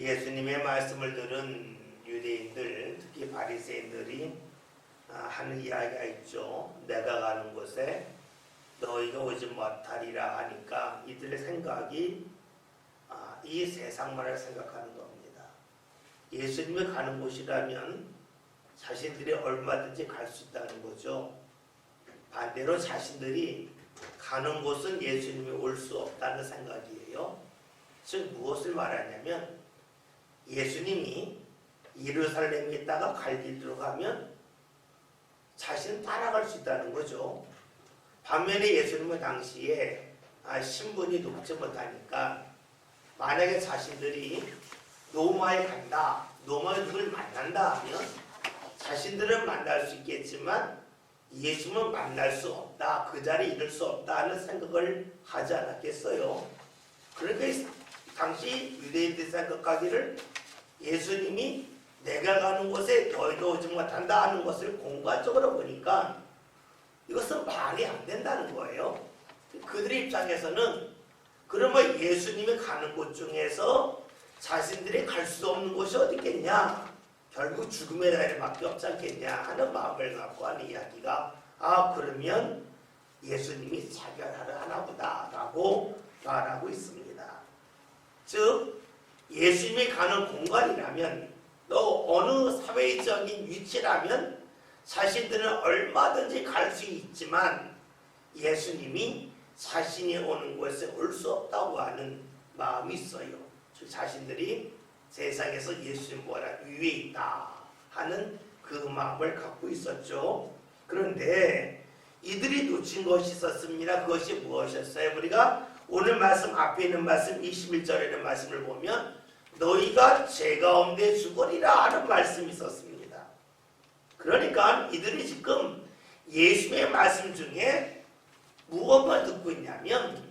예수님의 말씀을 들은 유대인들, 특히 바리새인들이 하는 이야기가 있죠. 내가 가는 곳에 너희가 오지 못하리라 하니까 이들의 생각이 이 세상만을 생각하는 겁니다. 예수님이 가는 곳이라면 자신들이 얼마든지 갈 수 있다는 거죠. 반대로 자신들이 가는 곳은 예수님이 올 수 없다는 생각이에요. 즉 무엇을 말하냐면 예수님이 예루살렘에 있다가 갈릴리로 가면 자신은 따라갈 수 있다는 거죠. 반면에 예수님은 당시에 신분이 높지 못하니까 만약에 자신들이 로마에 간다, 로마에 누굴 만난다 하면 자신들은 만날 수 있겠지만 예수님은 만날 수 없다, 그 자리에 이를 수 없다 하는 생각을 하지 않았겠어요. 그러니까 당시 유대인들이 생각하기를 예수님이 내가 가는 곳에 너희도 오지 못한다 하는 것을 공간적으로 보니까 이것은 말이 안 된다는 거예요. 그들의 입장에서는 그러면 예수님이 가는 곳 중에서 자신들이 갈 수 없는 곳이 어디 있겠냐, 결국 죽음의 자리밖에 없지 않겠냐 하는 마음을 갖고 하는 이야기가 그러면 예수님이 차별하려 하나 보다 라고 말하고 있습니다. 즉 예수님이 가는 공간이라면 또 어느 사회적인 위치라면 자신들은 얼마든지 갈 수 있지만 예수님이 자신이 오는 곳에 올 수 없다고 하는 마음이 있어요. 즉 자신들이 세상에서 예수님보다 위에 있다 하는 그 마음을 갖고 있었죠. 그런데 이들이 놓친 것이 있었습니다. 그것이 무엇이었어요? 우리가 오늘 말씀 앞에 있는 말씀 21절에 있는 말씀을 보면 너희가 죄 가운데 죽으리라 하는 말씀이 있었습니다. 그러니까 이들이 지금 예수의 말씀 중에 무엇만 듣고 있냐면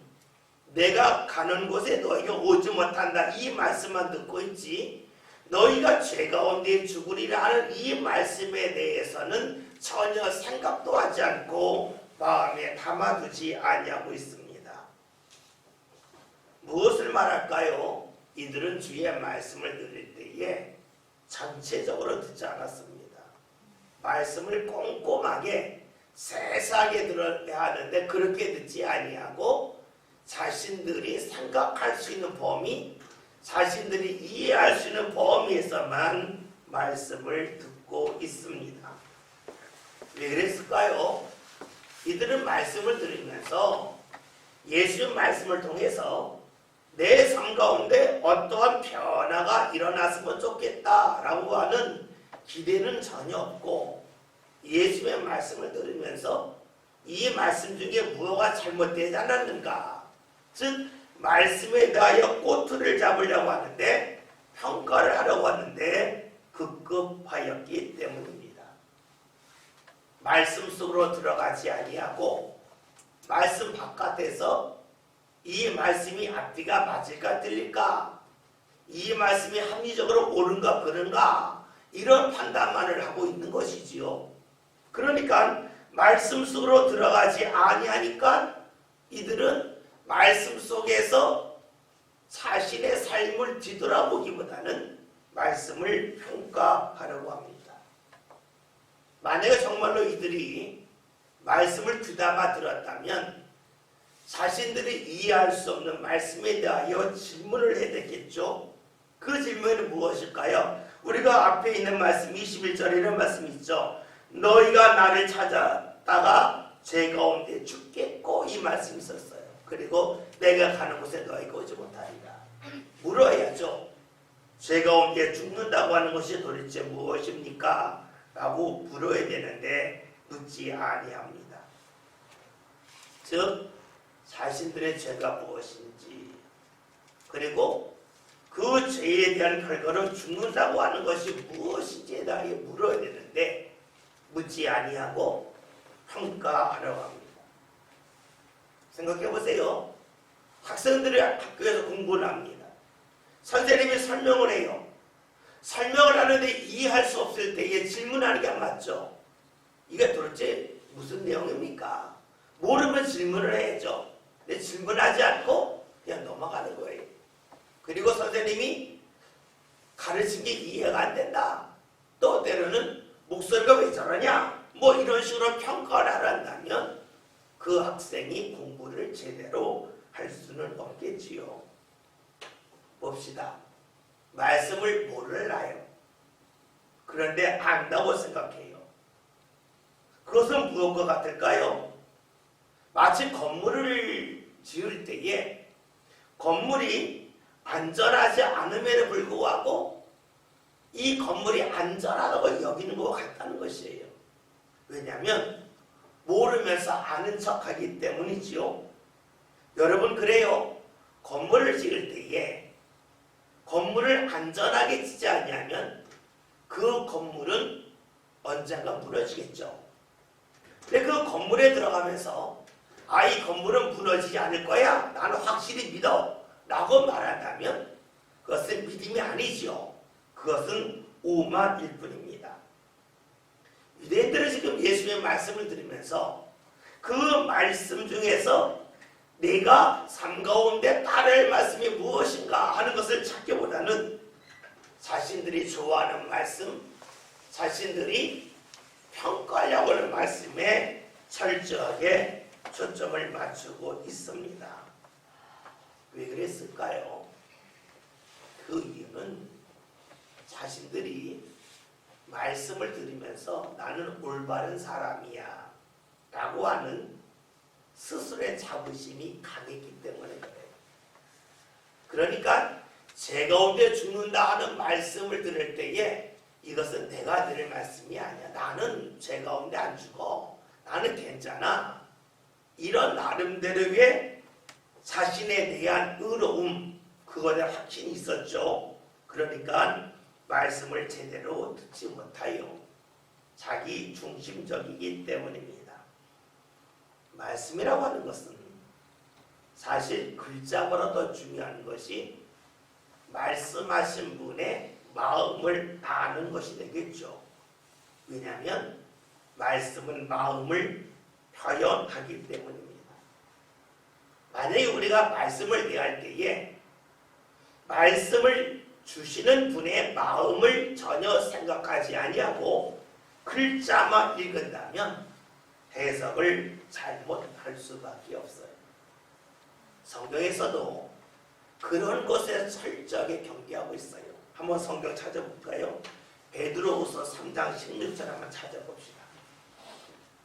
내가 가는 곳에 너희가 오지 못한다 이 말씀만 듣고 있지 너희가 죄 가운데 죽으리라 하는 이 말씀에 대해서는 전혀 생각도 하지 않고 마음에 담아두지 아니하고 있습니다. 무엇을 말할까요? 이들은 주의 말씀을 들을 때에 전체적으로 듣지 않았습니다. 말씀을 꼼꼼하게 세세하게 들어야 하는데 그렇게 듣지 아니하고 자신들이 생각할 수 있는 범위, 자신들이 이해할 수 있는 범위에서만 말씀을 듣고 있습니다. 왜 그랬을까요? 이들은 말씀을 들으면서 예수의 말씀을 통해서 내 삶 가운데 어떠한 변화가 일어났으면 좋겠다라고 하는 기대는 전혀 없고 예수의 말씀을 들으면서 이 말씀 중에 무엇가 잘못되지 않았는가, 즉 말씀에 대하여 꼬투리를 잡으려고 하는데 평가를 하려고 하는데 급급하였기 때문입니다. 말씀 속으로 들어가지 아니하고 말씀 바깥에서 이 말씀이 앞뒤가 맞을까 틀릴까, 이 말씀이 합리적으로 옳은가 그른가 이런 판단만을 하고 있는 것이지요. 그러니까 말씀 속으로 들어가지 아니하니까 이들은 말씀 속에서 자신의 삶을 뒤돌아보기보다는 말씀을 평가하려고 합니다. 만약에 정말로 이들이 말씀을 귀담아 들었다면 자신들이 이해할 수 없는 말씀에 대하여 질문을 해야 되겠죠. 그 질문은 무엇일까요? 우리가 앞에 있는 말씀 21절에 이런 말씀이 있죠. 너희가 나를 찾았다가 죄 가운데 죽겠고 이 말씀이 있었어요. 그리고 내가 가는 곳에 너희가 오지 못하리라. 물어야죠. 죄 가운데 죽는다고 하는 것이 도대체 무엇입니까? 라고 물어야 되는데 묻지 아니합니다. 즉 자신들의 죄가 무엇인지, 그리고 그 죄에 대한 결과로 죽는다고 하는 것이 무엇인지에 대하여 물어야 되는데 묻지 아니하고 평가하려고 합니다. 생각해 보세요. 학생들이 학교에서 공부를 합니다. 선생님이 설명을 해요. 설명을 하는데 이해할 수 없을 때에 질문하는 게 맞죠. 이게 도대체 무슨 내용입니까? 모르면 질문을 해야죠. 근데 질문하지 않고 그냥 넘어가는 거예요. 그리고 선생님이 가르친 게 이해가 안 된다. 또 때로는 목소리가 왜 저러냐? 뭐 이런 식으로 평가를 한다면 그 학생이 공부를 제대로 할 수는 없겠지요. 봅시다. 말씀을 몰라요. 그런데 안다고 생각해요. 그것은 무엇과 같을까요? 마치 건물을 지을 때에 건물이 안전하지 않음에도 불구하고 이 건물이 안전하다고 여기는 것 같다는 것이에요. 왜냐하면 모르면서 아는 척하기 때문이지요. 여러분 그래요. 건물을 지을 때에 건물을 안전하게 짓지 않냐면 그 건물은 언젠가 무너지겠죠. 근데 그 건물에 들어가면서 이 건물은 무너지지 않을 거야. 나는 확실히 믿어. 라고 말한다면 그것은 믿음이 아니죠. 그것은 오만일 뿐입니다. 유대인들은 지금 예수님의 말씀을 들으면서 그 말씀 중에서 내가 삶 가운데 따를 말씀이 무엇인가 하는 것을 찾기보다는 자신들이 좋아하는 말씀, 자신들이 평가하려고 하는 말씀에 철저하게 초점을 맞추고 있습니다. 왜 그랬을까요? 그 이유는 자신들이 말씀을 들으면서 나는 올바른 사람이야 라고 하는 스스로의 자부심이 강했기 때문에 그래요. 그러니까 제 가운데 죽는다 하는 말씀을 들을 때에 이것은 내가 들을 말씀이 아니야. 나는 제 가운데 안 죽어. 나는 괜찮아. 이런 나름대로의 자신에 대한 의로움, 그것에 확신이 있었죠. 그러니까 말씀을 제대로 듣지 못하여 자기 중심적이기 때문입니다. 말씀이라고 하는 것은 사실 글자보다 더 중요한 것이 말씀하신 분의 마음을 아는 것이 되겠죠. 왜냐하면 말씀은 마음을 표현하기 때문입니다. 만약에 우리가 말씀을 대할 때에 말씀을 주시는 분의 마음을 전혀 생각하지 아니하고 글자만 읽은다면 해석을 잘못할 수밖에 없어요. 성경에서도 그런 것에 철저하게 경계하고 있어요. 한번 성경 찾아볼까요? 베드로후서 3장 16절 한번 찾아봅시다.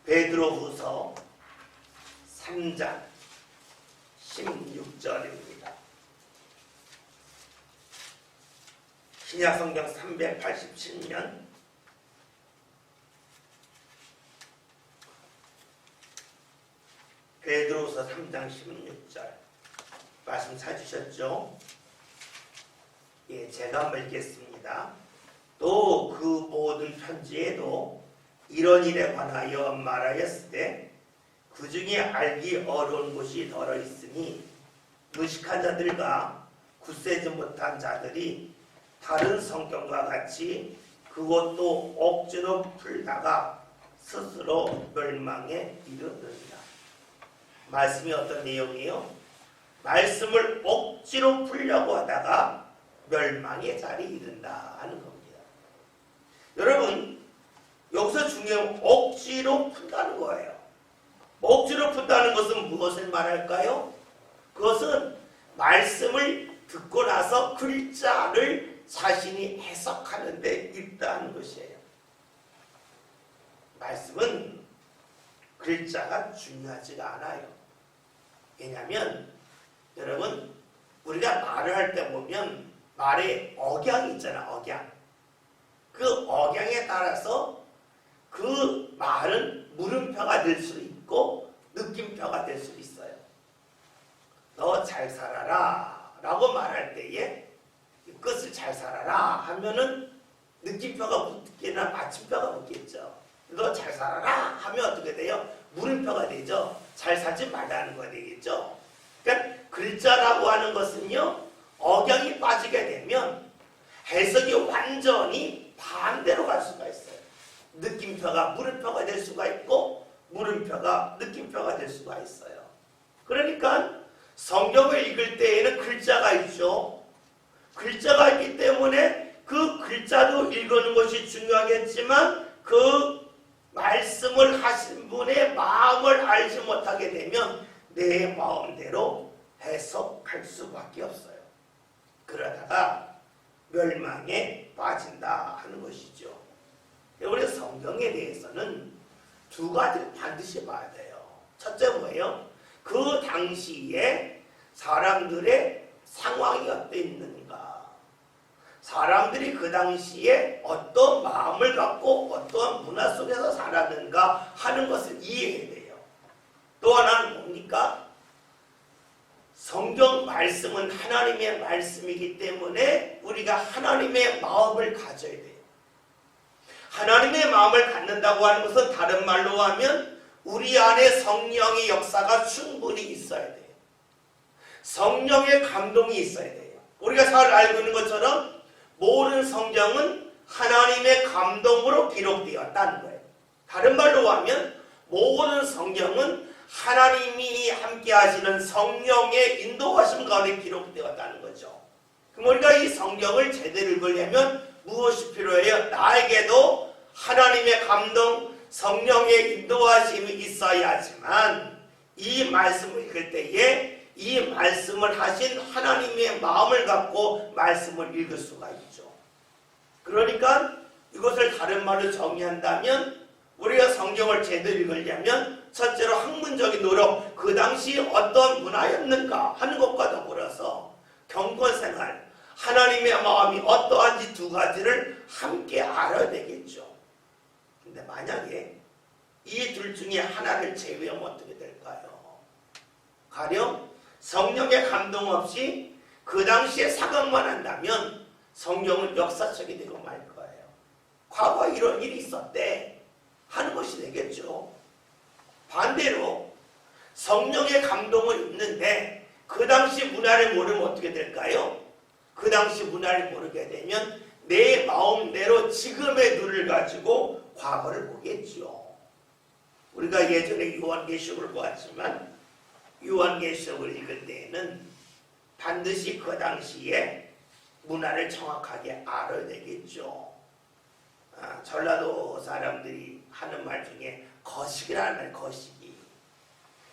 베드로후서 3장 16절입니다. 신약성경 387면 베드로후서 3장 16절 말씀 찾으셨죠? 예, 제가 한번 읽겠습니다. 또 그 모든 편지에도 이런 일에 관하여 말하였을 때 그 중에 알기 어려운 것이 더러 있으니 무식한 자들과 굳세지 못한 자들이 다른 성경과 같이 그것도 억지로 풀다가 스스로 멸망에 이르느니라. 말씀이 어떤 내용이에요? 말씀을 억지로 풀려고 하다가 멸망의 자리에 이른다 하는 겁니다. 여러분, 여기서 중요한 억지로 푼다는 거예요. 억지로 푼다는 것은 무엇을 말할까요? 그것은 말씀을 듣고 나서 글자를 자신이 해석하는 데 있다는 것이에요. 말씀은 글자가 중요하지가 않아요. 왜냐하면 여러분, 우리가 말을 할 때 보면 말에 억양이 있잖아. 억양. 그 억양에 따라서 그 말은 물음표가 될 수 있고 느낌표가 될 수 있어요. 너 잘 살아라 라고 말할 때에 끝을 잘 살아라 하면은 느낌표가 붙겠나 마침표가 붙겠죠. 너 잘 살아라 하면 어떻게 돼요? 물음표가 되죠. 잘 살지 말라는 거 되겠죠. 그러니까 글자라고 하는 것은요, 억양이 빠지게 되면 해석이 완전히 반대로 갈 수가 있어요. 느낌표가 물음표가 될 수가 있고 물음표가 느낌표가 될 수가 있어요. 그러니까 성경을 읽을 때에는 글자가 있죠. 글자가 있기 때문에 그 중요하겠지만 그 말씀을 하신 분의 마음을 알지 못하게 되면 내 마음대로 해석할 수밖에 없어요. 그러다가 멸망에 빠진다 하는 것이죠. 우리 성경에 대해서는 두 가지를 반드시 봐야 돼요. 첫째 뭐예요? 그 당시에 사람들의 상황이 어땠는가, 사람들이 그 당시에 어떤 마음을 갖고 어떠한 문화 속에서 살았는가 하는 것을 이해해야 돼요. 또 하나는 뭡니까? 성경 말씀은 하나님의 말씀이기 때문에 우리가 하나님의 마음을 가져야 돼요. 하나님의 마음을 갖는다고 하는 것은 다른 말로 하면 우리 안에 성령의 역사가 충분히 있어야 돼요. 성령의 감동이 있어야 돼요. 우리가 잘 알고 있는 것처럼 모든 성경은 하나님의 감동으로 기록되었다는 거예요. 다른 말로 하면 모든 성경은 하나님이 함께 하시는 성령의 인도하심 가운데 기록되었다는 거죠. 그럼 우리가 이 성경을 제대로 읽으려면 무엇이 필요해요? 나에게도 하나님의 감동, 성령의 인도하심이 있어야지만 이 말씀을 읽을 때에 이 말씀을 하신 하나님의 마음을 갖고 말씀을 읽을 수가 있죠. 그러니까 이것을 다른 말로 정의한다면 우리가 성경을 제대로 읽으려면 첫째로 학문적인 노력, 그 당시 어떤 문화였는가 하는 것과 더불어서 경건생활, 하나님의 마음이 어떠한지 두 가지를 함께 알아야 되겠죠. 근데 만약에 이 둘 중에 하나를 제외하면 어떻게 될까요? 가령 성령의 감동 없이 그 당시에 사각만 한다면 성경은 역사책이 되고 말 거예요. 과거에 이런 일이 있었대 하는 것이 되겠죠. 반대로 성령의 감동을 입는데 그 당시 문화를 모르면 어떻게 될까요? 그 당시 문화를 모르게 되면 내 마음대로 지금의 눈을 가지고 과거를 보겠죠. 우리가 예전에 요한계시록을 보았지만 요한계시록을 읽을 때에는 반드시 그 당시에 문화를 정확하게 알아야 되겠죠. 전라도 사람들이 하는 말 중에 거시기라는 말, 거시기.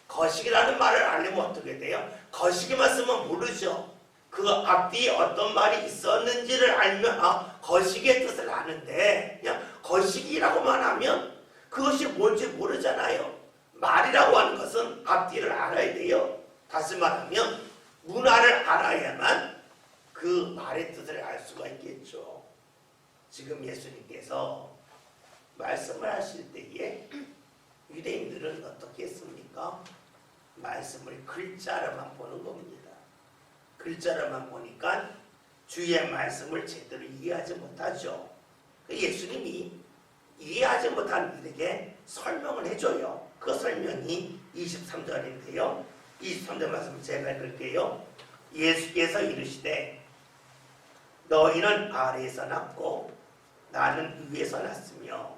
거시기라는 말을 알려면 어떻게 돼요? 거시기만 쓰면 모르죠. 그 앞뒤에 어떤 말이 있었는지를 알면 거시기의 뜻을 아는데 그냥 거시기라고만 하면 그것이 뭔지 모르잖아요. 말이라고 하는 것은 앞뒤를 알아야 돼요. 다시 말하면 문화를 알아야만 그 말의 뜻을 알 수가 있겠죠. 지금 예수님께서 말씀을 하실 때에 유대인들은 어떻게 했습니까? 말씀을 글자로만 보는 겁니다. 글자로만 보니까 주의 말씀을 제대로 이해하지 못하죠. 예수님이 이해하지 못한 이들에게 설명을 해줘요. 그 설명이 23절인데요. 23절 말씀 제가 읽을게요. 예수께서 이르시되 너희는 아래에서 났고 나는 위에서 났으며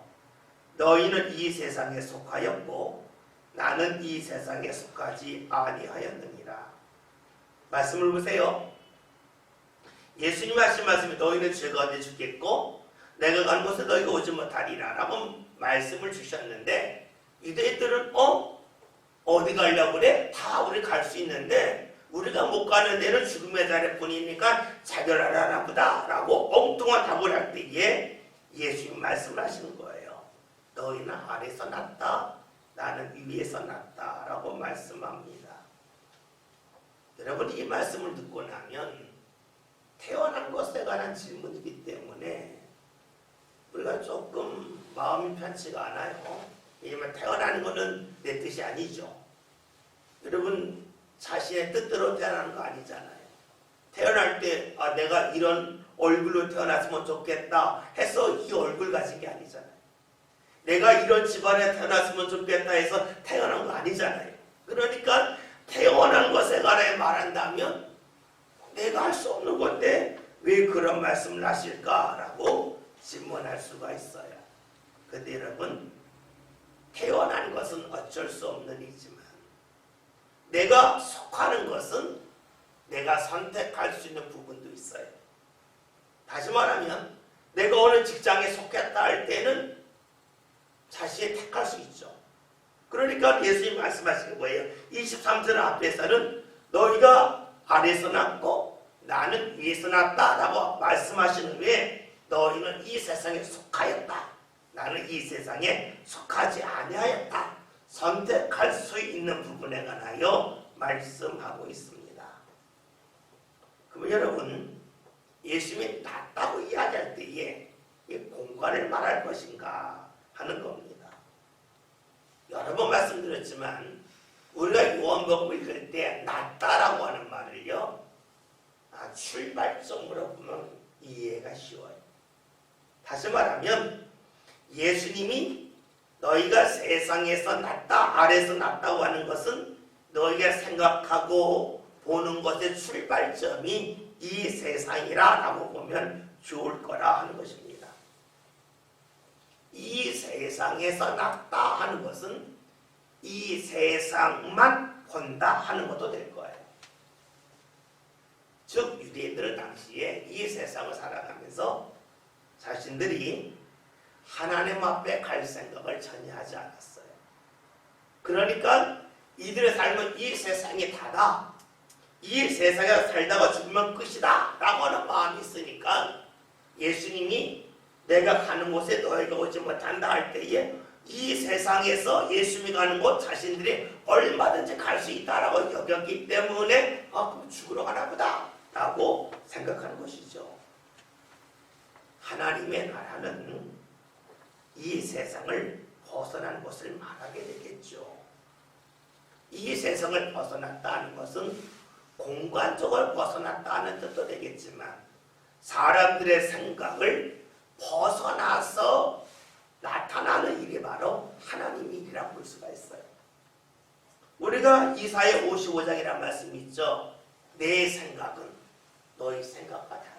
너희는 이 세상에 속하였고 나는 이 세상에 속하지 아니하였느니라. 말씀을 보세요. 예수님 하신 말씀이 너희는 죄 가운데 죽겠고 내가 가는 곳에 너희가 오지 못하리라 라고 말씀을 주셨는데 유대인들은 어디 가려고 그래? 다 우리 갈 수 있는데 우리가 못 가는 데는 죽음의 자리 뿐이니까 자결하라나 보다 라고 엉뚱한 답을 할 때에 예수님 말씀하시는 거예요. 너희는 아래에서 났다, 나는 위에서 났다 라고 말씀합니다. 여러분 이 말씀을 듣고 나면 태어난 것에 관한 질문이기 때문에 우리가 조금 마음이 편치가 않아요. 왜냐면 태어나는 것은 내 뜻이 아니죠. 여러분 자신의 뜻대로 태어나는 거 아니잖아요. 태어날 때 내가 이런 얼굴로 태어났으면 좋겠다 해서 이 얼굴 가진 게 아니잖아요. 내가 이런 집안에 태어났으면 좋겠다 해서 태어난 거 아니잖아요. 그러니까 태어난 것에 관해 말한다면 내가 할 수 없는 건데 왜 그런 말씀을 하실까라고 질문할 수가 있어요. 그런데 여러분 태어난 것은 어쩔 수 없는 일이지만 내가 속하는 것은 내가 선택할 수 있는 부분도 있어요. 다시 말하면 내가 어느 직장에 속했다 할 때는 자신이 택할 수 있죠. 그러니까 예수님 말씀하시는 거예요. 23절 앞에서는 너희가 아래에서 났고 나는 위에서 났다라고 말씀하시는 후에 너희는 이 세상에 속하였다. 나는 이 세상에 속하지 아니하였다. 선택할 수 있는 부분에 관하여 말씀하고 있습니다. 그러면 여러분, 예수님이 낫다고 이야기할 때에 이 공간을 말할 것인가 하는 겁니다. 여러 번 말씀드렸지만 우리가 요한복음 읽을 때 낫다라고 하는 말을요, 출발점으로 보면 이해가 쉬워요. 다시 말하면 예수님이 너희가 세상에서 낫다, 아래에서 낫다고 하는 것은 너희가 생각하고 보는 것의 출발점이 이 세상이라고 보면 좋을 거라 하는 것입니다. 이 세상에서 낫다 하는 것은 이 세상만 본다 하는 것도 될 거예요. 즉 유대인들은 당시에 이 세상을 살아가면서 자신들이 하나님 앞에 갈 생각을 전혀 하지 않았어요. 그러니까 이들의 삶은 이 세상이 다다, 이 세상에 살다가 죽으면 끝이다 라고 하는 마음이 있으니까 예수님이 내가 가는 곳에 너희가 오지 못한다 할 때에 이 세상에서 예수님이 가는 곳 자신들이 얼마든지 갈 수 있다라고 여겼기 때문에 그럼 죽으러 가나 보다 라고 생각하는 것이죠. 하나님의 나라는 이 세상을 벗어난 것을 말하게 되겠죠. 이 세상을 벗어났다는 것은 공간적으로 벗어났다는 뜻도 되겠지만 사람들의 생각을 벗어나서 나타나는 일이 바로 하나님의 일이라고 볼 수가 있어요. 우리가 이사야 55장이라는 말씀이 있죠. 내 생각은 너희 생각과 다르다.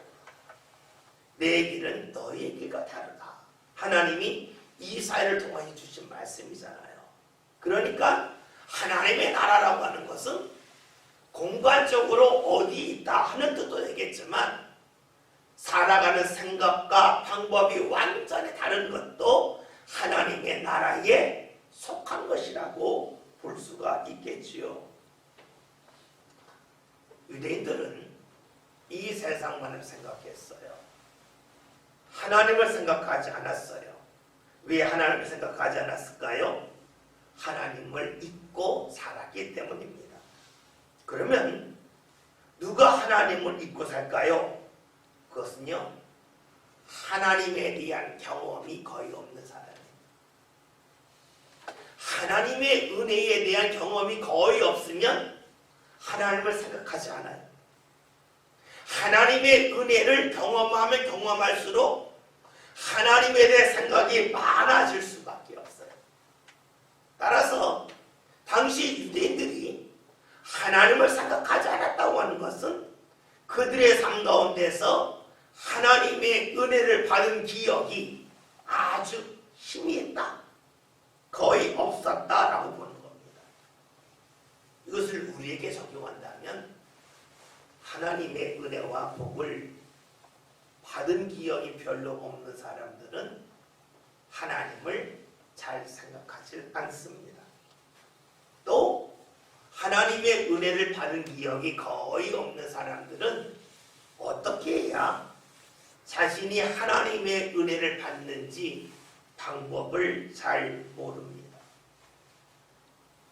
내 길은 너희의 길과 다르다. 하나님이 이사야를 통해 주신 말씀이잖아요. 그러니까 하나님의 나라라고 하는 것은 공간적으로 어디 있다 하는 뜻도 되겠지만 살아가는 생각과 방법이 완전히 다른 것도 하나님의 나라에 속한 것이라고 볼 수가 있겠지요. 유대인들은 이 세상만을 생각했어요. 하나님을 생각하지 않았어요. 왜 하나님을 생각하지 않았을까요? 하나님을 잊고 살았기 때문입니다. 그러면 누가 하나님을 잊고 살까요? 그것은요, 하나님에 대한 경험이 거의 없는 사람이에요. 하나님의 은혜에 대한 경험이 거의 없으면 하나님을 생각하지 않아요. 하나님의 은혜를 경험하면 경험할수록 하나님에 대한 생각이 많아질 수밖에 없어요. 따라서 당시 유대인들이 하나님을 생각하지 않았다고 하는 것은 그들의 삶 가운데서 하나님의 은혜를 받은 기억이 아주 희미했다, 거의 없었다라고 보는 겁니다. 이것을 우리에게 적용한다면 하나님의 은혜와 복을 받은 기억이 별로 없는 사람들은 하나님을 잘 생각하지 않습니다. 또 하나님의 은혜를 받은 기억이 거의 없는 사람들은 어떻게 해야 자신이 하나님의 은혜를 받는지 방법을 잘 모릅니다.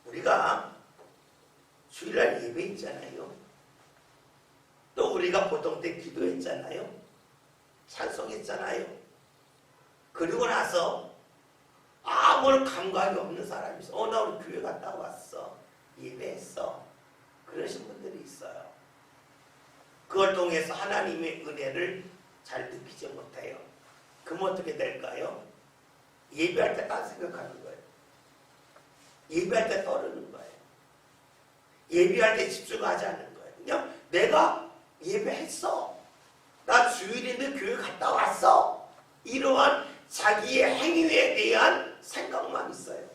우리가 주일날 예배 있잖아요. 또 우리가 보통 때 기도했잖아요. 찬송했잖아요. 그리고 나서 아무런 감각이 없는 사람이 있어. 나 우리 교회 갔다 왔어. 예배했어. 그러신 분들이 있어요. 그걸 통해서 하나님의 은혜를 잘 느끼지 못해요. 그럼 어떻게 될까요? 예배할 때 딴 생각하는 거예요. 예배할 때 떠르는 거예요. 예배할 때 집중하지 않는 거예요. 그냥 내가 예배했어. 나 주일인데 교회 갔다 왔어. 이러한 자기의 행위에 대한 생각만 있어요.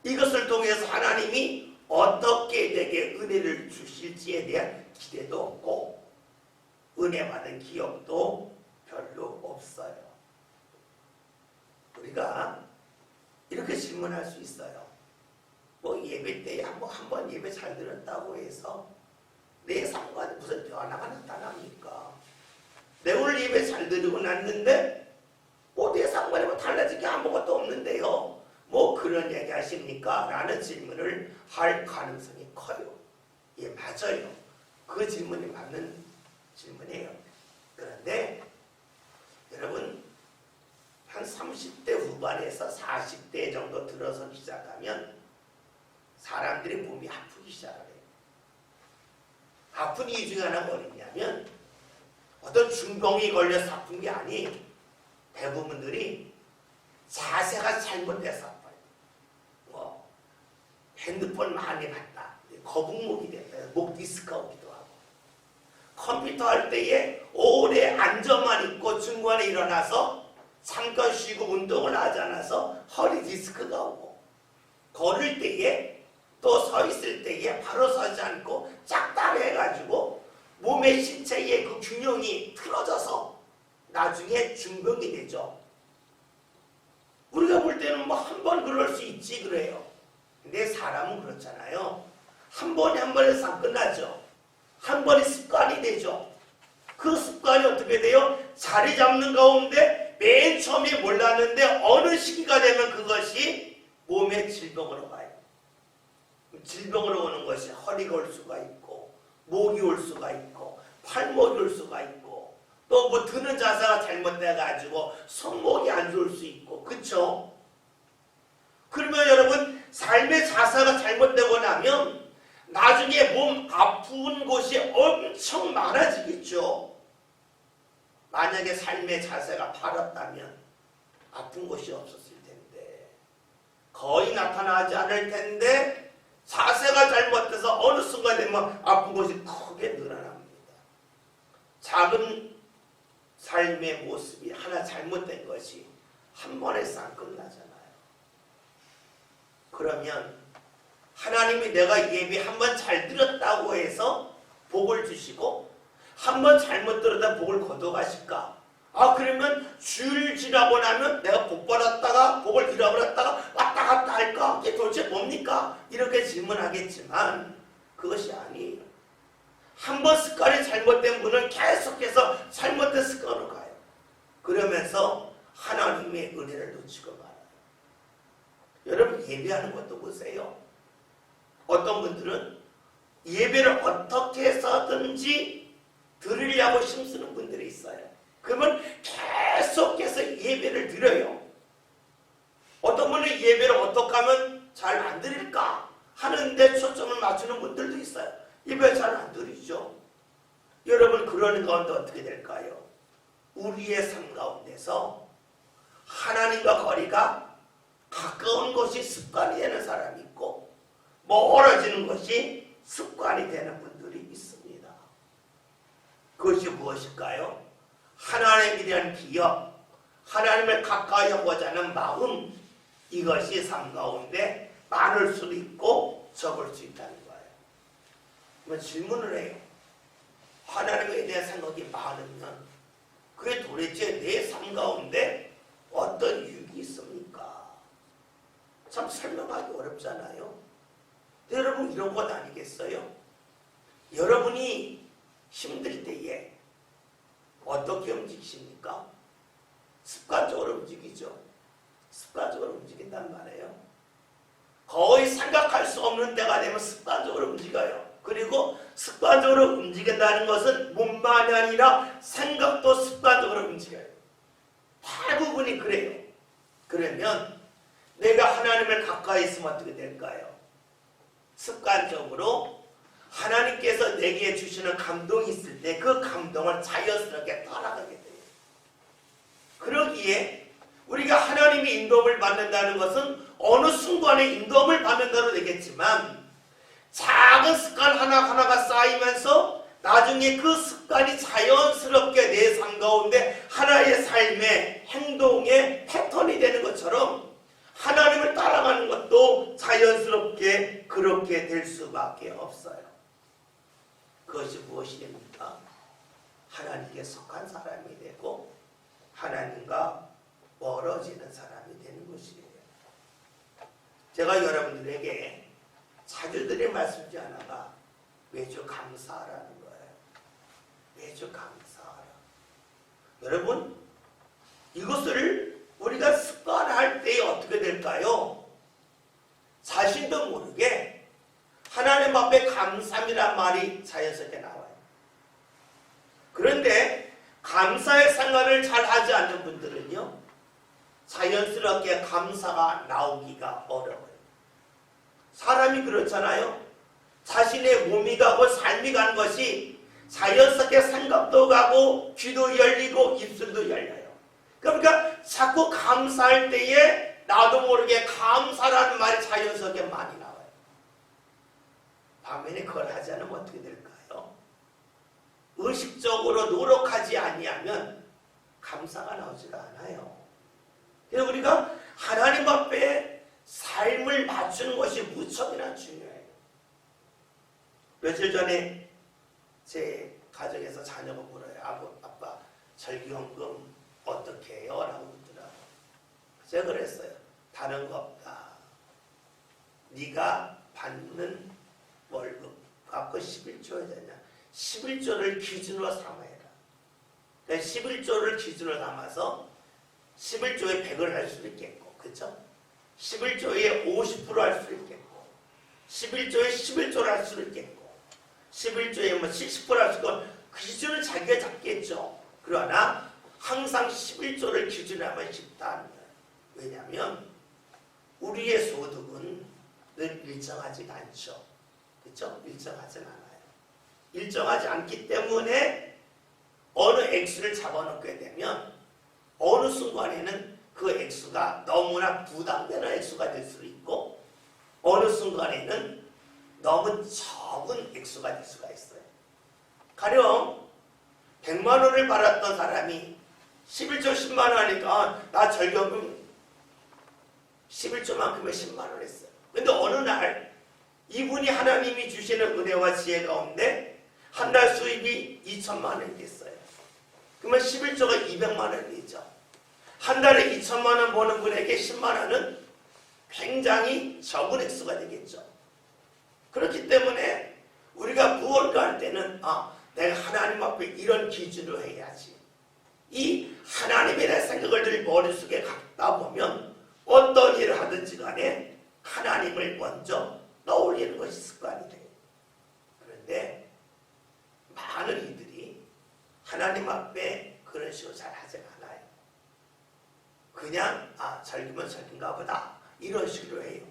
이것을 통해서 하나님이 어떻게 내게 은혜를 주실지에 대한 기대도 없고 은혜 받은 기억도 별로 없어요. 우리가 이렇게 질문할 수 있어요. 뭐 예배 때에 한 번 예배 잘 들었다고 해서 내 삶과 무슨 변화가 나타납니까? 내 오늘 예배 잘 드리고 났는데 뭐 내 삶과 뭐 달라질 게 아무것도 없는데요. 뭐 그런 얘기 하십니까? 라는 질문을 할 가능성이 커요. 예, 맞아요. 그 질문이 맞는 질문이에요. 그런데 여러분 한 30대 후반에서 40대 정도 들어서기 시작하면 사람들의 몸이 아프기 시작해요. 아픈 이유 중에 하나가 어디냐면 어떤 중병이 걸려서 아픈 게 아니 대부분들이 자세가 잘못돼서 아파요. 뭐 핸드폰 많이 봤다. 거북목이 됐다. 목 디스크가 오기도 하고 컴퓨터 할 때에 오래 앉아만 있고 중간에 일어나서 잠깐 쉬고 운동을 하지 않아서 허리 디스크가 오고 걸을 때에 또 서 있을 때에 바로 서지 않고 짝다해가지고 몸의 신체의 그 균형이 틀어져서 나중에 중병이 되죠. 우리가 볼 때는 뭐 한 번 그럴 수 있지 그래요. 근데 사람은 그렇잖아요. 한 번에 한 번에서 끝나죠. 한 번이 습관이 되죠. 그 습관이 어떻게 돼요? 자리 잡는 가운데 맨 처음에 몰랐는데 어느 시기가 되면 그것이 몸의 질병으로 가요. 질병으로 오는 것이 허리가 올 수가 있고 목이 올 수가 있고 팔목이 올 수가 있고 또 뭐 드는 자세가 잘못돼가지고 손목이 안 좋을 수 있고 그쵸? 그러면 여러분 삶의 자세가 잘못되고 나면 나중에 몸 아픈 곳이 엄청 많아지겠죠. 만약에 삶의 자세가 바랐다면 아픈 곳이 없었을 텐데 거의 나타나지 않을 텐데 자세가 잘못돼서 어느 순간 되면 아픈 곳이 크게 늘어납니다. 작은 삶의 모습이 하나 잘못된 것이 한 번에서 안 끝나잖아요. 그러면 하나님이 내가 예배 한 번 잘 들었다고 해서 복을 주시고 한 번 잘못 들었다 복을 거둬가실까? 그러면 주일 지나고 나면 내가 복 받았다가 복을 잃어버렸다가 왔다 갔다 할까? 이게 도대체 뭡니까? 이렇게 질문하겠지만 그것이 아니에요. 한 번 습관이 잘못된 분은 계속해서 잘못된 습관으로 가요. 그러면서 하나님의 은혜를 놓치고 말아요. 여러분 예배하는 것도 보세요. 어떤 분들은 예배를 어떻게 해서든지 드리려고 힘쓰는 분들이 있어요. 그러면 계속해서 예배를 드려요. 어떤 분은 예배를 어떻게 하면 잘 안 드릴까 하는데 초점을 맞추는 분들도 있어요. 예배 잘 안 드리죠. 여러분 그러는 가운데 어떻게 될까요? 우리의 삶 가운데서 하나님과 거리가 가까운 것이 습관이 되는 사람이 있고 멀어지는 것이 습관이 되는 분들이 있습니다. 그것이 무엇일까요? 하나님에 대한 기억, 하나님을 가까이 하고자 하는 마음, 이것이 삶 가운데 많을 수도 있고 적을 수 있다는 거예요. 그러면 질문을 해요. 하나님에 대한 생각이 많으면 그게 도대체 내 삶 가운데 어떤 유익이 있습니까? 참 설명하기 어렵잖아요. 여러분 이런 것 아니겠어요? 여러분이 힘들 때에 어떻게 움직이십니까? 습관적으로 움직이죠. 습관적으로 움직인단 말이에요. 거의 생각할 수 없는 때가 되면 습관적으로 움직여요. 그리고 습관적으로 움직인다는 것은 몸만이 아니라 생각도 습관적으로 움직여요. 대부분이 그래요. 그러면 내가 하나님을 가까이 있으면 어떻게 될까요? 습관적으로 하나님께서 내게 주시는 감동이 있을 때 그 감동을 자연스럽게 따라가게 돼요. 그러기에 우리가 하나님의 인도를 받는다는 것은 어느 순간에 인도를 받는다로 되겠지만 작은 습관 하나하나가 쌓이면서 나중에 그 습관이 자연스럽게 내 삶 가운데 하나의 삶의 행동의 패턴이 되는 것처럼 하나님을 따라가는 것도 자연스럽게 그렇게 될 수밖에 없어요. 그것이 무엇이 됩니까? 하나님께 속한 사람이 되고 하나님과 멀어지는 사람이 되는 것이에요. 제가 여러분들에게 자주 드린 말씀 중 하나가 매주 감사하라는 거예요. 매주 감사하라. 여러분, 이것을 우리가 습관할 때 어떻게 될까요? 자신도 모르게 하나님 앞에 감사합니다는 말이 자연스럽게 나와요. 그런데 감사의 생활을 잘 하지 않는 분들은요, 자연스럽게 감사가 나오기가 어려워요. 사람이 그렇잖아요. 자신의 몸이 가고 삶이 가는 것이 자연스럽게 생각도 가고 귀도 열리고 입술도 열려요. 그러니까 자꾸 감사할 때에 나도 모르게 감사라는 말이 자연스럽게 많이 나와요. 반면에 그걸 하지 않으면 어떻게 될까요? 의식적으로 노력하지 아니하면 감사가 나오지가 않아요. 그래서 우리가 하나님 앞에 삶을 맞추는 것이 무척이나 중요해요. 며칠 전에 제 가정에서 자녀가 물어요. 아빠 절기연금 어떻게 해요? 라고 묻더라고요. 제가 그랬어요. 다른 거 없다. 네가 받는 월급 갖고 11조에 되냐? 11조를 기준으로 삼아야. 11조를 기준으로 삼아서 11조에 100을 할 수도 있겠고, 그렇죠? 11조에 50% 할 수도 있겠고, 11조에 11조를 할 수도 있겠고, 11조에 70% 할 수도 있고, 그 기준을 자기가 잡겠죠. 그러나 항상 11조를 기준으로 하면 쉽다는 거예요. 왜냐하면 우리의 소득은 늘 일정하지가 않죠. 그렇죠? 일정하진 않아요. 일정하지 않기 때문에 어느 액수를 잡아놓게 되면 어느 순간에는 그 액수가 너무나 부담되는 액수가 될 수도 있고, 어느 순간에는 너무 적은 액수가 될 수가 있어요. 가령 100만 원을 받았던 사람이 11조 10만 원 하니까 나 절경금 11조만큼의 10만 원 했어요. 근데 어느 날 이분이 하나님이 주시는 은혜와 지혜 가운데 한 달 수입이 2천만 원이 됐어요. 그러면 11조가 200만 원이죠. 한 달에 2천만 원 버는 분에게 10만 원은 굉장히 적은 액수가 되겠죠. 그렇기 때문에 우리가 무언가 할 때는 내가 하나님 앞에 이런 기준으로 해야지. 이 하나님에 대한 생각을 늘 머릿속에 갖다 보면 어떤 일을 하든지 간에 하나님을 먼저 떠올리는 것이 습관이 돼요. 그런데 많은 이들이 하나님 앞에 그런 식으로 잘 하지 않아요. 그냥 절기면 절기인가 보다 이런 식으로 해요.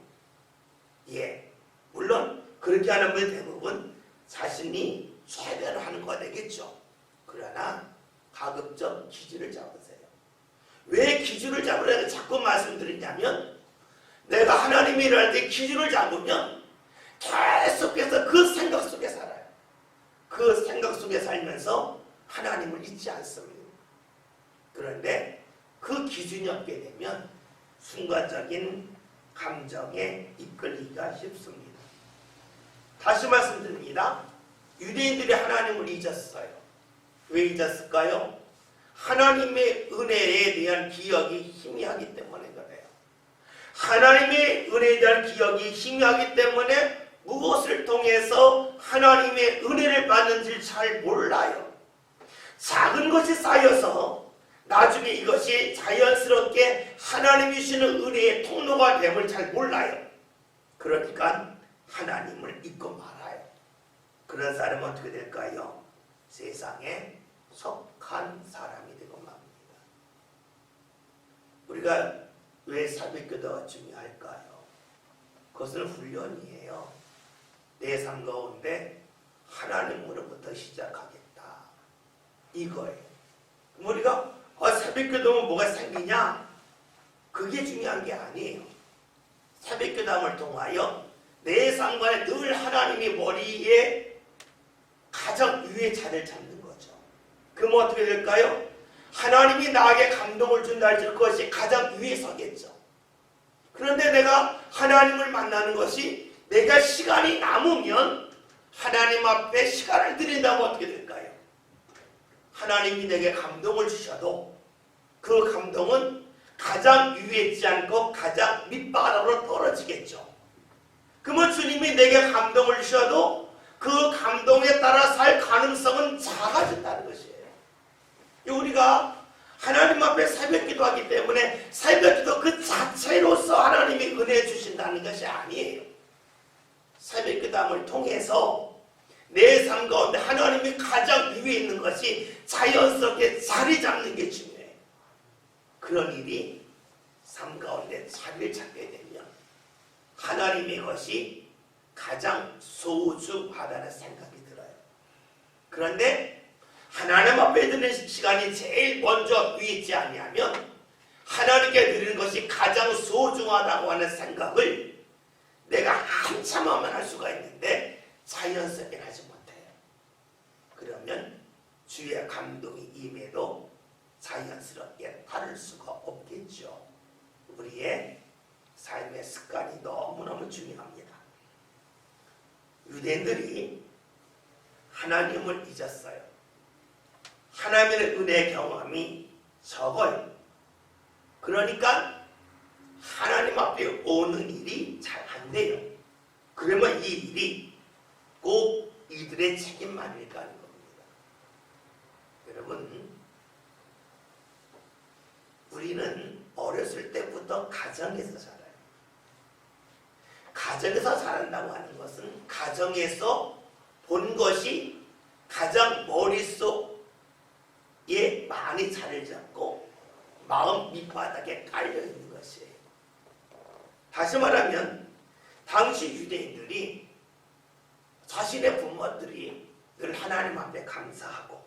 예, 물론 그렇게 하는 분이 대부분 자신이 최대로 하는 거가 되겠죠. 그러나 가급적 기준을 잡으세요. 왜 기준을 잡으라고 자꾸 말씀드리냐면, 내가 하나님이 일할 때 기준을 잡으면 계속해서 그 생각 속에 살아요. 그 생각 속에 살면서 하나님을 잊지 않습니다. 그런데 그 기준이 없게 되면 순간적인 감정에 이끌리기가 쉽습니다. 다시 말씀드립니다. 유대인들이 하나님을 잊었어요. 왜 잊었을까요? 하나님의 은혜에 대한 기억이 희미하기 때문에 그래요. 하나님의 은혜에 대한 기억이 희미하기 때문에 무엇을 통해서 하나님의 은혜를 받는지 잘 몰라요. 작은 것이 쌓여서 나중에 이것이 자연스럽게 하나님이 주시는 은혜의 통로가 됨을 잘 몰라요. 그러니까 하나님을 잊고 말아요. 그런 사람은 어떻게 될까요? 세상에 속한 사람이 되고 맙니다. 우리가 왜 새벽기도가 중요할까요? 그것은 훈련이에요. 내 삶 가운데 하나님으로부터 시작하겠다, 이거예요. 그럼 우리가 새벽기도면 뭐가 생기냐? 그게 중요한 게 아니에요. 새벽기도함을 통하여 내 삶관에 늘 하나님이 머리에 가장 위에 자리를 잡는 거죠. 그러면 어떻게 될까요? 하나님이 나에게 감동을 준다 할지 그것이 가장 위에 서겠죠. 그런데 내가 하나님을 만나는 것이 내가 시간이 남으면 하나님 앞에 시간을 드린다면 어떻게 될까요? 하나님이 내게 감동을 주셔도 그 감동은 가장 위에 있지 않고 가장 밑바닥으로 떨어지겠죠. 그러면 주님이 내게 감동을 주셔도 그 감동에 따라 살 가능성은 작아진다는 것이에요. 우리가 하나님 앞에 새벽 기도하기 때문에 새벽 기도 그 자체로서 하나님이 은혜 주신다는 것이 아니에요. 새벽 기도함을 통해서 내 삶 가운데 하나님이 가장 위에 있는 것이 자연스럽게 자리 잡는 게 중요해요. 그런 일이 삶 가운데 자리를 잡게 되면 하나님의 것이 가장 소중하다는 생각이 들어요. 그런데 하나님 앞에 드는 시간이 제일 먼저 위에 있지 아니하면 하나님께 드리는 것이 가장 소중하다고 하는 생각을 내가 한참 하면 할 수가 있는데 자연스럽게 하지 못해요. 그러면 주의 감동이 임해도 자연스럽게 따를 수가 없겠죠. 우리의 삶의 습관이 너무너무 중요합니다. 유대인들이 하나님을 잊었어요. 하나님의 은혜 경험이 적어요. 그러니까 하나님 앞에 오는 일이 잘 안 돼요. 그러면 이 일이 꼭 이들의 책임만일까 하는 겁니다. 여러분, 우리는 어렸을 때부터 가정에서 자라요. 가정에서 자란다고 하는 것은 가정에서 본 것이 가장 머릿속에 많이 자리를 잡고 마음 밑바닥에 깔려있는 것이에요. 다시 말하면 당시 유대인들이 자신의 부모들이 늘 하나님 앞에 감사하고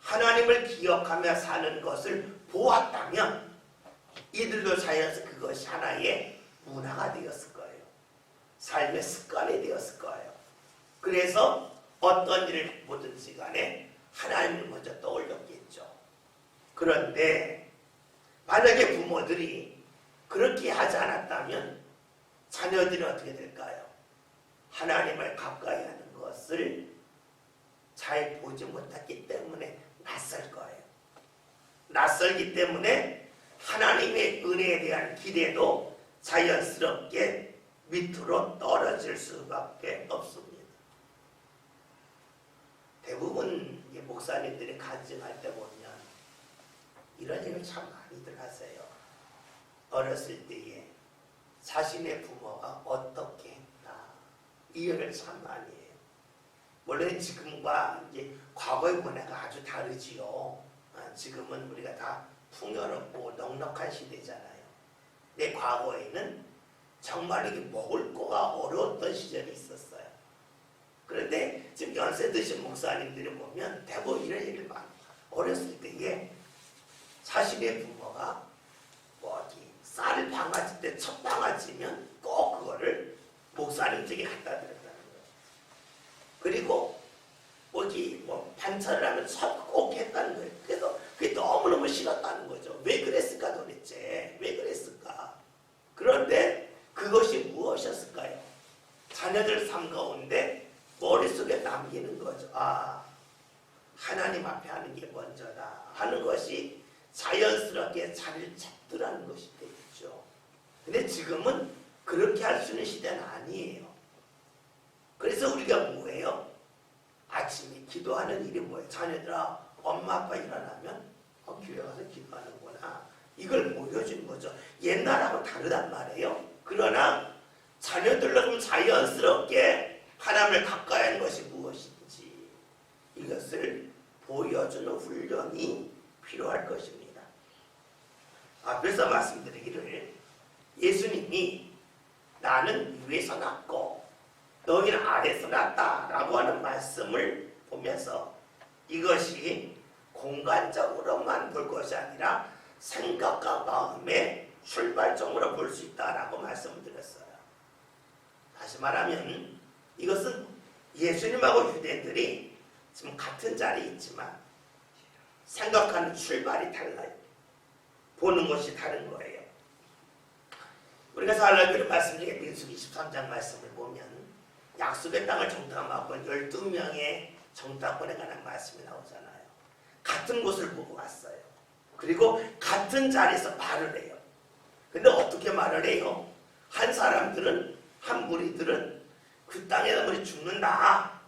하나님을 기억하며 사는 것을 보았다면 이들도 자연스레 그것이 하나의 문화가 되었을 거예요. 삶의 습관이 되었을 거예요. 그래서 어떤 일을 보든지 간에 하나님을 먼저 떠올렸겠죠. 그런데 만약에 부모들이 그렇게 하지 않았다면 자녀들이 어떻게 될까요? 하나님을 가까이 하는 것을 잘 보지 못했기 때문에 낯설 거예요. 낯설기 때문에 하나님의 은혜에 대한 기대도 자연스럽게 밑으로 떨어질 수밖에 없습니다. 대부분 목사님들이 간증할 때 보면 이런 얘기를 참 많이들 하세요. 어렸을 때에 자신의 부모가 어떻게 했다. 이 얘기를 참 많이 해요. 물론 지금과 이제 과거의 문화가 아주 다르지요. 지금은 우리가 다 풍요롭고 넉넉한 시대잖아요. 내 과거에는 정말 이게 먹을 거가 어려웠던 시절이 있었어요. 그런데 지금 연세 드신 목사님들이 보면 대부분 이런 얘기를 많이 해요. 어렸을 때에 자신의 부모가 어디 쌀을 방아질 때 첫 방아지면 꼭 그거를 목사님 댁에 갖다 드렸다는 거예요. 그리고 어디 반찬을 하면 꼭 했다는 거예요. 그래서 그게 너무너무 싫었다는 거죠. 왜 그랬을까 도대체? 왜 그랬을까? 그런데 그것이 무엇이었을까요? 자녀들 삶 가운데 머릿속에 남기는 거죠. 아, 하나님 앞에 하는 게 먼저다 하는 것이 자연스럽게 자리를 잡더라는 것이 되겠죠. 근데 지금은 그렇게 할 수 있는 시대는 아니에요. 그래서 우리가 뭐예요? 아침에 기도하는 일이 뭐예요? 자녀들아, 엄마 아빠 일어나면 교회 가서 기도하는구나. 이걸 보여주는 거죠. 옛날하고 다르단 말이에요. 그러나 자녀들로 좀 자연스럽게 하나님을 가까이 하는 것이 무엇인지 이것을 보여주는 훈련이 필요할 것입니다. 앞에서 말씀드리기를 예수님이 나는 위에서 났고 너희는 아래에서 났다라고 하는 말씀을 보면서 이것이 공간적으로만 볼 것이 아니라 생각과 마음의 출발점으로 볼 수 있다라고 말씀을 드렸어요. 다시 말하면 이것은 예수님하고 유대인들이 지금 같은 자리에 있지만 생각하는 출발이 달라요. 보는 것이 다른 거예요. 우리가 잘 알고 있는 말씀 중에 민수기 23장 말씀을 보면 약속의 땅을 정탐하고 12명의 정탐꾼에 관한 말씀이 나오잖아요. 같은 곳을 보고 왔어요. 그리고 같은 자리에서 말을 해요. 근데 어떻게 말을 해요? 한 사람들은, 한 무리들은 그 땅에서 우리 죽는다.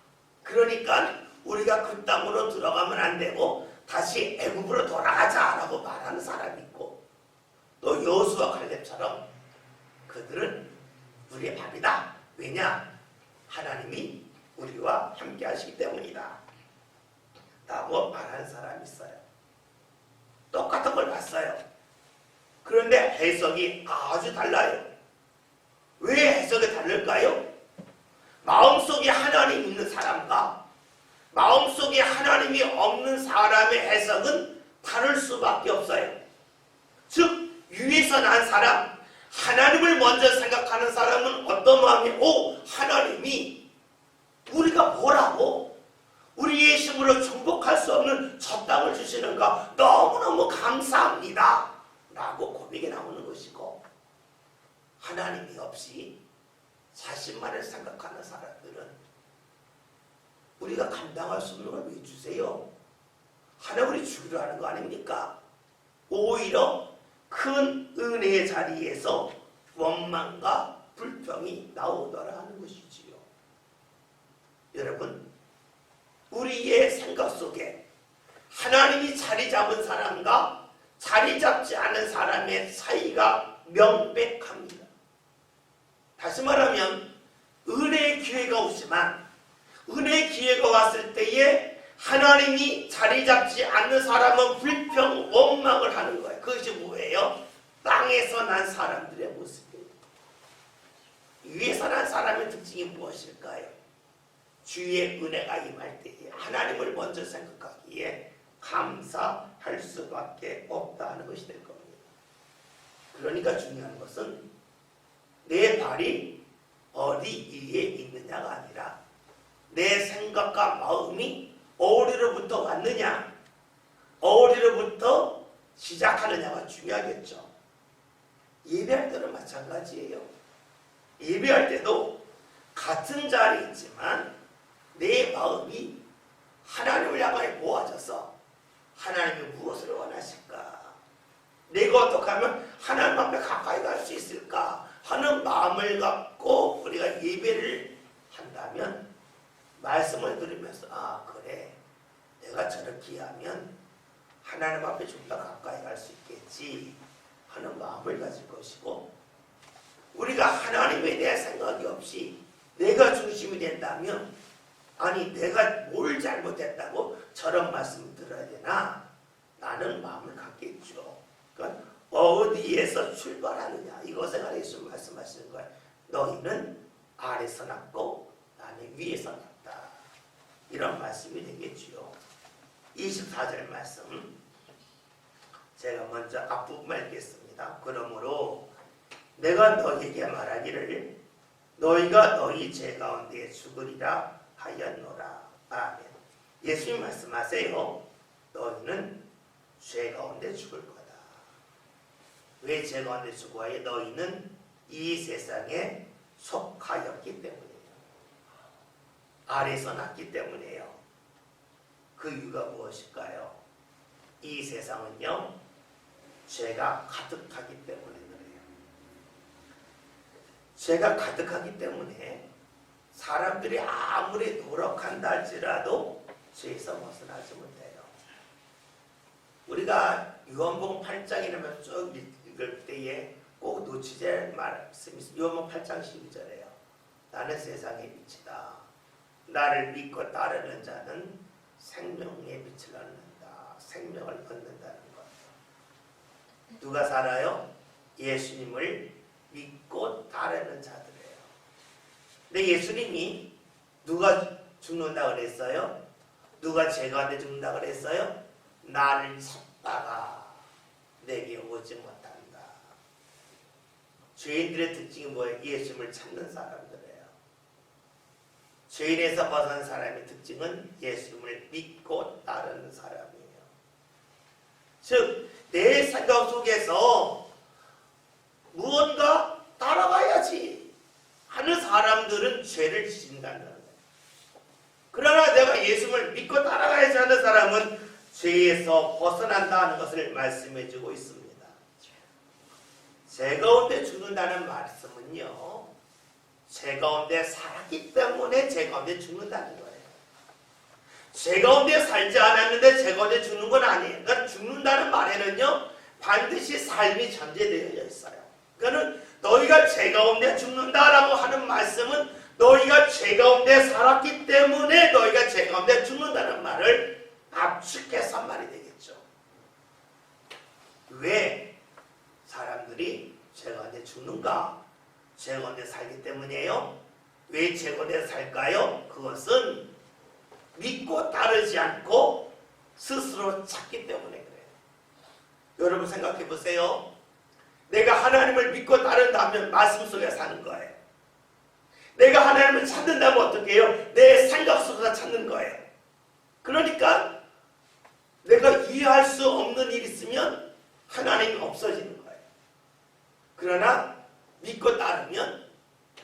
그러니까 우리가 그 땅으로 들어가면 안 되고 다시 애굽으로 돌아가자라고 말하는 사람이 있고, 또 여호수아 갈렙처럼 그들은 우리의 밥이다. 왜냐? 하나님이 우리와 함께 하시기 때문이다 라고 말하는 사람이 있어요. 똑같은 걸 봤어요. 그런데 해석이 아주 달라요. 왜 해석이 다를까요? 마음속에 하나님 있는 사람과 마음속에 하나님이 없는 사람의 해석은 다를 수밖에 없어요. 즉 위에서 난 사람, 하나님을 먼저 생각하는 사람은 어떤 마음이, 하나님이 우리가 뭐라고 우리의 힘으로 정복할 수 없는 저 땅을 주시는가 너무너무 감사합니다 라고 고백이 나오는 것이고, 하나님이 없이 자신만을 생각하는 사람들은 우리가 감당할 수 없는 걸 왜 주세요? 하나님 우리 주기로 하는 거 아닙니까? 오히려 큰 은혜의 자리에서 원망과 불평이 나오더라 하는 것이지요. 여러분, 우리의 생각 속에 하나님이 자리 잡은 사람과 자리 잡지 않은 사람의 사이가 명백합니다. 다시 말하면 은혜의 기회가 오지만 은혜의 기회가 왔을 때에 하나님이 자리 잡지 않는 사람은 불평, 원망을 하는 거예요. 그것이 뭐예요? 땅에서 난 사람들의 모습이에요. 위에서 난 사람의 특징이 무엇일까요? 주의 은혜가 임할 때에 하나님을 먼저 생각하기에 감사할 수밖에 없다 하는 것이 될 겁니다. 그러니까 중요한 것은 내 발이 어디 위에 있느냐가 아니라 내 생각과 마음이 어디로부터 왔느냐, 어디로부터 시작하느냐가 중요하겠죠. 예배할 때는 마찬가지예요. 예배할 때도 같은 자리에 있지만 내 마음이 하나님을 향하여 모아져서 하나님이 무엇을 원하실까? 내가 어떻게 하면 하나님 앞에 가까이 갈 수 있을까? 하는 마음을 갖고 우리가 예배를 한다면 말씀을 들으면서 그래, 내가 저렇게 하면 하나님 앞에 좀 더 가까이 갈 수 있겠지 하는 마음을 가질 것이고, 우리가 하나님에 대한 생각이 없이 내가 중심이 된다면, 아니 내가 뭘 잘못했다고 저런 말씀을 들어야 되나? 라는 마음을 갖겠죠. 그러니까 어디에서 출발하느냐, 이것에 관해 예수 말씀하시는 거예요. 너희는 아래서 났고 나는 위에서 났다, 이런 말씀이 되겠지요. 24절 말씀 제가 먼저 앞부분만 읽겠습니다. 그러므로 내가 너희에게 말하기를 너희가 너희 죄 가운데 죽으리라 하였노라. 아멘. 예수님 말씀하세요. 너희는 죄 가운데 죽을 거다. 왜 죄 가운데 죽어야? 너희는 이 세상에 속하였기 때문이에요. 아래서 났기 때문이에요. 그 이유가 무엇일까요? 이 세상은요, 죄가 가득하기 때문에 그래요. 죄가 가득하기 때문에 사람들이 아무리 노력한다 할지라도 죄에서 벗어나지 못해요. 우리가 요한복음 8장이라면 쭉 읽을 때에 꼭 놓치지 않을 말씀이 있습니다. 요한복음 8장 12절에요. 나는 세상의 빛이다. 나를 믿고 따르는 자는 생명의 빛을 얻는다. 생명을 얻는다는 것. 누가 살아요? 예수님을 믿고 따르는 자들이에요. 근데 예수님이 누가 죽는다 그랬어요? 누가 죄 가운데 죽는다 그랬어요? 나를 찾다가 내게 오지 못한다. 죄인들의 특징이 뭐예요? 예수님을 찾는 사람들이에요. 죄인에서 벗어난 사람의 특징은 예수님을 믿고 따르는 사람이에요. 즉, 내 생각 속에서 무언가 따라가야지 하는 사람들은 죄를 지진다는 거예요. 그러나 내가 예수님을 믿고 따라가야지 하는 사람은 죄에서 벗어난다는 것을 말씀해주고 있습니다. 죄 가운데 죽는다는 말씀은요, 죄 가운데 살았기 때문에 죄 가운데 죽는다는 거예요. 죄 가운데 살지 않았는데 죄 가운데 죽는 건 아니에요. 그러니까 죽는다는 말에는요, 반드시 삶이 전제되어 있어요. 그러니까 너희가 죄 가운데 죽는다라고 하는 말씀은 너희가 죄 가운데 살았기 때문에 너희가 죄 가운데 죽는다는 말을 압축해서 한 말이 되겠죠. 왜 사람들이 죄 가운데 죽는가? 죄 가운데 살기 때문이에요. 왜 죄 가운데 살까요? 그것은 믿고 따르지 않고 스스로 찾기 때문에 그래요. 여러분 생각해 보세요. 내가 하나님을 믿고 따른다면 말씀 속에 사는 거예요. 내가 하나님을 찾는다면 어떻게 해요? 내 생각 속에서 찾는 거예요. 그러니까 내가 이해할 수 없는 일이 있으면 하나님이 없어지는 거예요. 그러나 믿고 따르면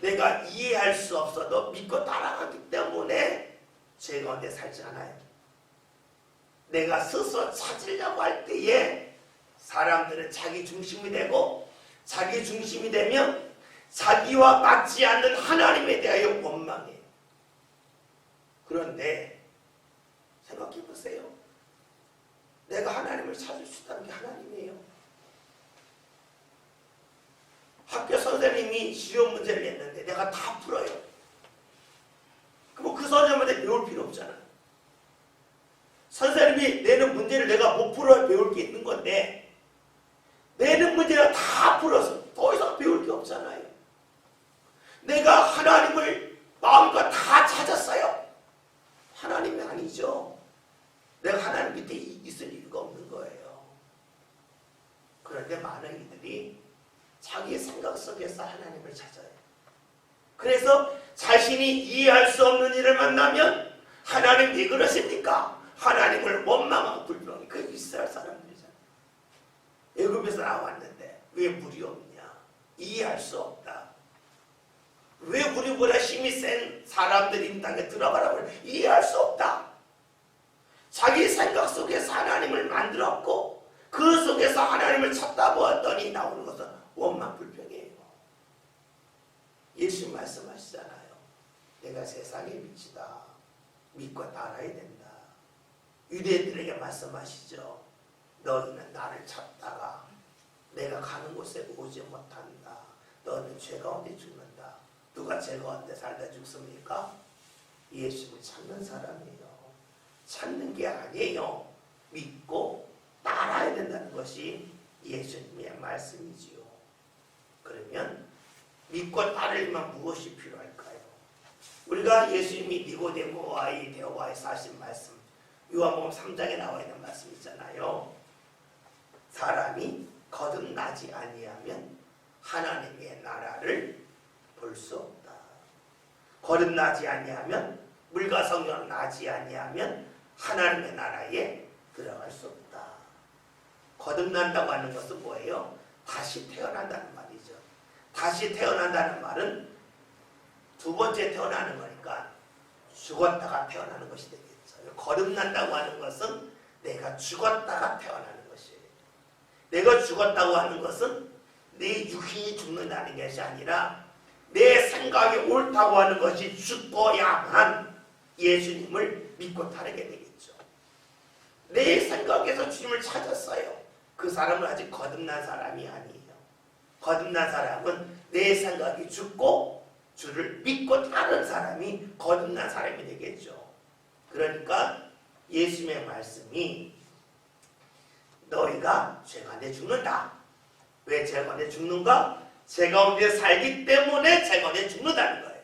내가 이해할 수 없어도 믿고 따라가기 때문에 죄 가운데 살지 않아요. 내가 스스로 찾으려고 할 때에 사람들은 자기 중심이 되고, 자기 중심이 되면 자기와 맞지 않는 하나님에 대하여 원망해요. 그런데 생각해 보세요. 내가 하나님을 찾을 수 있다는 게 하나님이에요. 학교 선생님이 시험 문제를 냈는데 내가 다 풀어요. 그럼 그 선생님한테 배울 필요 없잖아. 선생님이 내는 문제를 내가 못 풀어야 배울 게 있는 건데, 내는 문제를 다 풀어서 더 이상 배울 게 없잖아요. 내가 하나님을 마음과 다 찾았어요. 하나님이 아니죠. 내가 하나님 밑에 있을 이유가 없는 거예요. 그런데 많은 이들이 자기 생각 속에서 하나님을 찾아요. 그래서 자신이 이해할 수 없는 일을 만나면 하나님 왜 그러십니까? 하나님을 원망하고 불평하고, 그 이스라엘 사람들이잖아요. 애굽에서 나왔는데 왜 물이 없냐? 이해할 수 없다. 왜 우리보다 힘이 센 사람들이 이 땅에 들어가라고 이해할 수 없다. 자기 생각 속에서 하나님을 만들었고 그 속에서 하나님을 찾다 보았더니 나오는 것은 원망 불평이에요. 예수님 말씀하시잖아요. 내가 세상의 빛이다. 믿고 따라야 된다. 유대인들에게 말씀하시죠. 너희는 나를 찾다가 내가 가는 곳에 오지 못한다. 너는 죄 가운데 죽는다. 누가 죄 가운데 살다 죽습니까? 예수님을 찾는 사람이에요. 찾는 게 아니에요. 믿고 따라야 된다는 것이 예수님의 말씀이지요. 그러면 믿고 따르려면 무엇이 필요할까요? 우리가 예수님이 니고데모와의 대화에서 하신 말씀, 요한복음 3장에 나와 있는 말씀 있잖아요. 사람이 거듭나지 아니하면 하나님의 나라를 볼 수 없다. 거듭나지 아니하면, 물과 성령으로 나지 아니하면 하나님의 나라에 들어갈 수 없다. 거듭난다고 하는 것은 뭐예요? 다시 태어난다는 말이죠. 다시 태어난다는 말은 두 번째 태어나는 거니까 죽었다가 태어나는 것이 되겠죠. 거듭난다고 하는 것은 내가 죽었다가 태어나는 것이에요. 내가 죽었다고 하는 것은 내 육신이 죽는다는 것이 아니라 내 생각이 옳다고 하는 것이 죽어야만 예수님을 믿고 따르게 되겠죠. 내 생각에서 주님을 찾았어요. 그 사람은 아직 거듭난 사람이 아니에요. 거듭난 사람은 내 생각이 죽고 주를 믿고 따른 사람이 거듭난 사람이 되겠죠. 그러니까 예수님의 말씀이 너희가 죄 가운데 죽는다. 왜 죄 가운데 죽는가? 죄 가운데 살기 때문에 죄 가운데 죽는다는 거예요.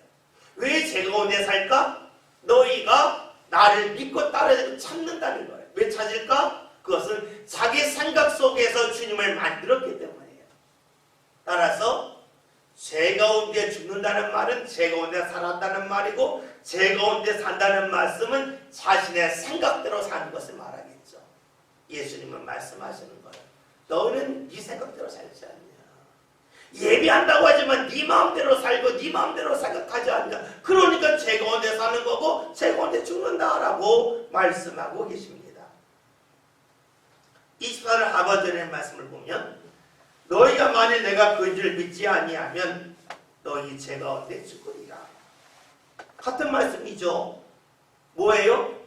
왜 죄 가운데 살까? 너희가 나를 믿고 따르고 찾는다는 거예요. 왜 찾을까? 그것은 자기 생각 속에서 주님을 만들었기 때문이에요. 따라서 죄 가운데 죽는다는 말은 죄 가운데 살았다는 말이고, 죄 가운데 산다는 말씀은 자신의 생각대로 사는 것을 말하겠죠. 예수님은 말씀하시는 거예요. 너는 네 생각대로 살지 않냐. 예배한다고 하지만 네 마음대로 살고 네 마음대로 생각하지 않냐. 그러니까 죄 가운데 사는 거고 죄 가운데 죽는다라고 말씀하고 계십니다. 오늘 아버지의 말씀을 보면 너희가 만일 내가 그인 줄 믿지 아니하면 너희 죄 가운데 죽으리라. 같은 말씀이죠. 뭐예요?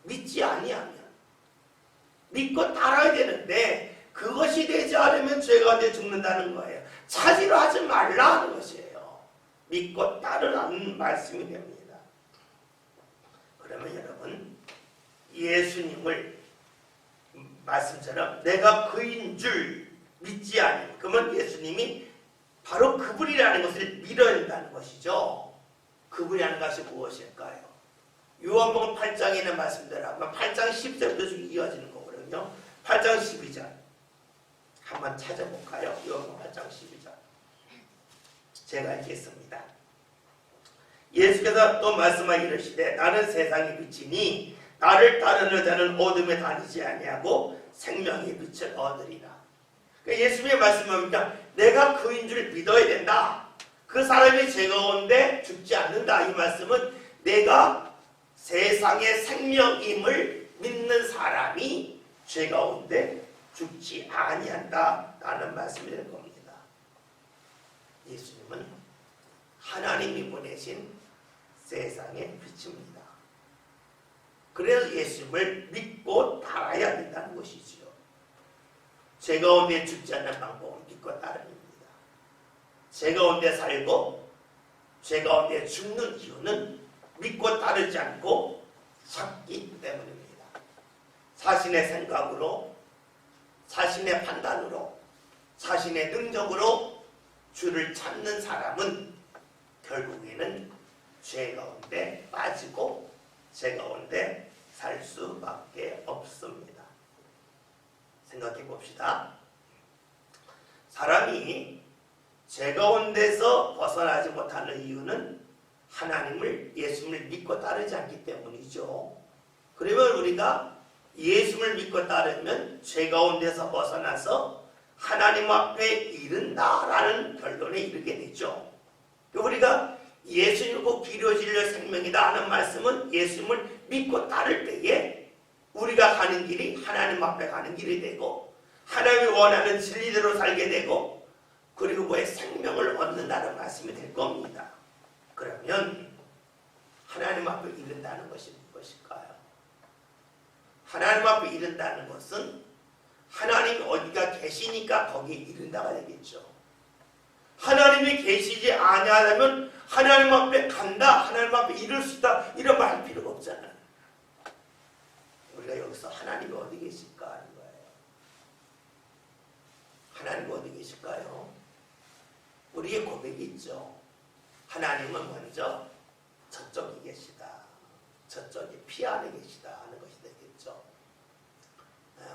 믿지 아니하면. 믿고 따라야 되는데 그것이 되지 않으면 죄 가운데 죽는다는 거예요. 차지로 하지 말라는 것이에요. 믿고 따르라는 말씀이 됩니다. 그러면 여러분 예수님을 말씀처럼 내가 그인 줄 믿지 않으면 그러면 예수님이 바로 그분이라는 것을 믿어야 된다는 것이죠. 그분이라는 것이 무엇일까요? 요한복음 8장에 있는 말씀대로 8장 10절부터 쭉 이어지는 거거든요. 8장 12절 한번 찾아볼까요? 요한복음 8장 12절 제가 읽겠습니다. 예수께서 또 말씀하여 이르시되 나는 세상의 빛이니 나를 따르는 자는 어둠에 다니지 아니하고 생명의 빛을 얻으리라. 그러니까 예수님의 말씀합니다. 내가 그인 줄 믿어야 된다. 그 사람이 죄 가운데 죽지 않는다. 이 말씀은 내가 세상의 생명임을 믿는 사람이 죄 가운데 죽지 아니한다. 라는 말씀이 될 겁니다. 예수님은 하나님이 보내신 세상의 빛입니다. 그래서 예수님을 믿고 따라야 된다는 것이지요. 죄 가운데 죽지 않는 방법은 믿고 따릅니다. 죄 가운데 살고 죄 가운데 죽는 이유는 믿고 따르지 않고 찾기 때문입니다. 자신의 생각으로, 자신의 판단으로, 자신의 능력으로 주를 찾는 사람은 결국에는 죄 가운데 빠지고 죄 가운데 살 수밖에 없습니다. 생각해 봅시다. 사람이 죄 가운데서 벗어나지 못하는 이유는 하나님을, 예수님을 믿고 따르지 않기 때문이죠. 그러면 우리가 예수님을 믿고 따르면 죄 가운데서 벗어나서 하나님 앞에 이른다라는 결론에 이르게 되죠. 우리가 예수님을 꼭 기로 진료 생명이다 하는 말씀은 예수님을 믿고 따를 때에 우리가 가는 길이 하나님 앞에 가는 길이 되고 하나님이 원하는 진리대로 살게 되고 그리고 뭐의 생명을 얻는다는 말씀이 될 겁니다. 그러면 하나님 앞에 이른다는 것이 무엇일까요? 하나님 앞에 이른다는 것은 하나님이 어디가 계시니까 거기에 이른다가 되겠죠. 하나님이 계시지 아니하려면 하나님 앞에 간다, 하나님 앞에 이룰 수 있다 이런 말 할 필요가 없잖아요. 우리가 여기서 하나님이 어디 계실까 하는 거예요. 하나님이 어디 계실까요? 우리의 고백이 있죠. 하나님은 먼저 저쪽에 계시다. 저쪽에 피 안에 계시다 하는 것이 되겠죠.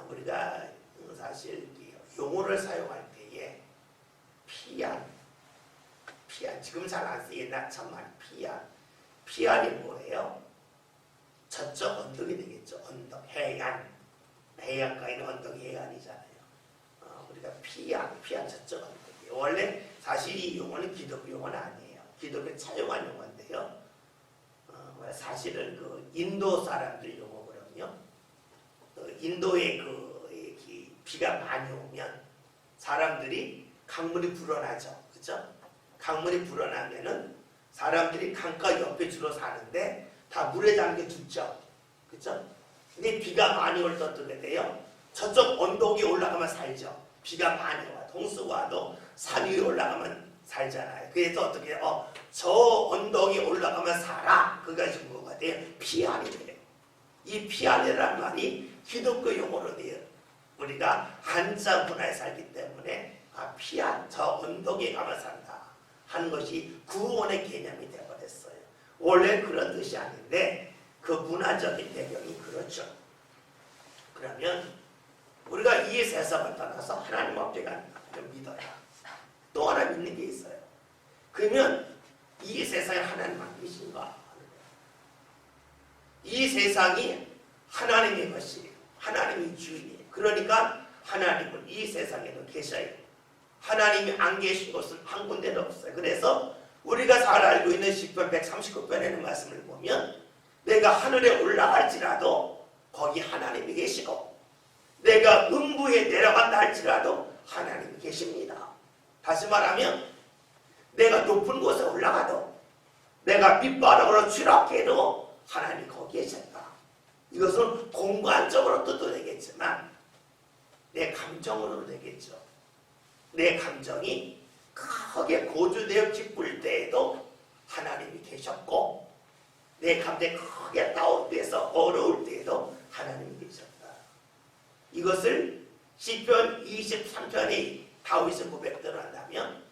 우리가 사실 용어를 사용할 때에 피안 지금 잘 안 쓰이는 옛날처럼 피안이 뭐예요? 저쪽 언덕이 되겠죠. 언덕, 해안가에는 언덕이 해안이잖아요. 우리가 피안 저쪽 언덕이에요. 원래 사실 이 용어는 기독교 용어는 아니에요. 기독교 차용한 용어인데요. 사실은 그 인도 사람들 용어거든요. 인도에 비가 많이 오면 사람들이 강물이 불어나죠. 그죠? 강물이 불어나면은 사람들이 강가 옆에 주로 사는데 다 물에 잠겨 죽죠. 그죠? 근데 비가 많이 올 때 어떻게 돼요? 저쪽 언덕에 올라가면 살죠. 비가 많이 와. 동수가 와도 산 위에 올라가면 살잖아요. 그래서 어떻게 해요? 저 언덕에 올라가면 살아. 그것이 뭐가 돼요? 피안이 돼요. 이 피안이라는 말이 기독교 용어로 돼요. 우리가 한자 문화에 살기 때문에 피안, 저 언덕에 가면 산다 하는 것이 구원의 개념이 되어버렸어요. 원래 그런 뜻이 아닌데 그 문화적인 배경이 그렇죠. 그러면 우리가 이 세상을 떠나서 하나님 앞에 가는 걸 믿어야 또 하나 믿는 게 있어요. 그러면 이 세상에 하나님 안 계신가? 이 세상이 하나님의 것이에요. 하나님이 주인이에요. 그러니까 하나님은 이 세상에도 계셔요. 하나님이 안 계신 곳은 한 군데도 없어요. 그래서 우리가 잘 알고 있는 시편 139편에는 말씀을 보면 내가 하늘에 올라갈지라도 거기 하나님이 계시고 내가 음부에 음부에 내려간다 할지라도 하나님이 계십니다. 다시 말하면 내가 높은 곳에 올라가도 내가 밑바닥으로 추락해도 하나님이 거기에 계셨다. 이것은 공간적으로 뜻도 되겠지만 내 감정으로 되겠죠. 내 감정이 크게 고조되어 기쁠 때에도 하나님이 계셨고 내 감정이 크게 다운돼서 어려울 때에도 하나님이 계셨다. 이것을 시편 23편의 다윗의 고백대로 한다면